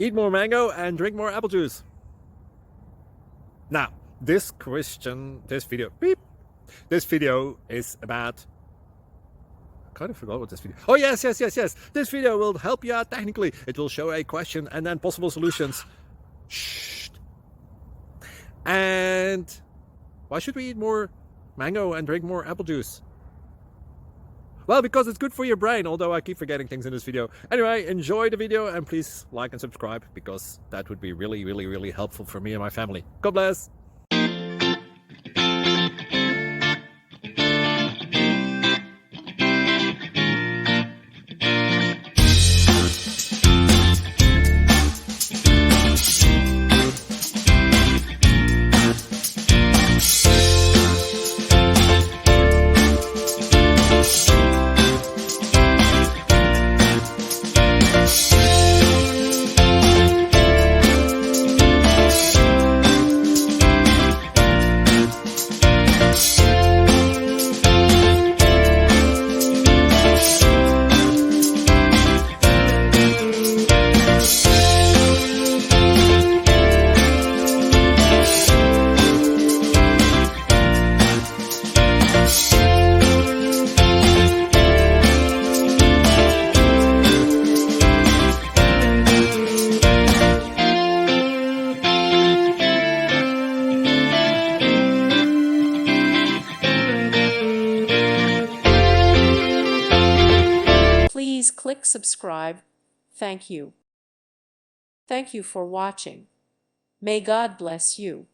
Eat more mango and drink more apple juice. Now, this video is about, I kind of forgot what this video. Oh, yes. This video will help you out technically. It will show a question and then possible solutions. Shh. And why should we eat more mango and drink more apple juice? Well, because it's good for your brain, although I keep forgetting things in this video. Anyway, enjoy the video and please like and subscribe, because that would be really helpful for me and my family. God bless. Please click subscribe. Thank you. Thank you for watching. May God bless you.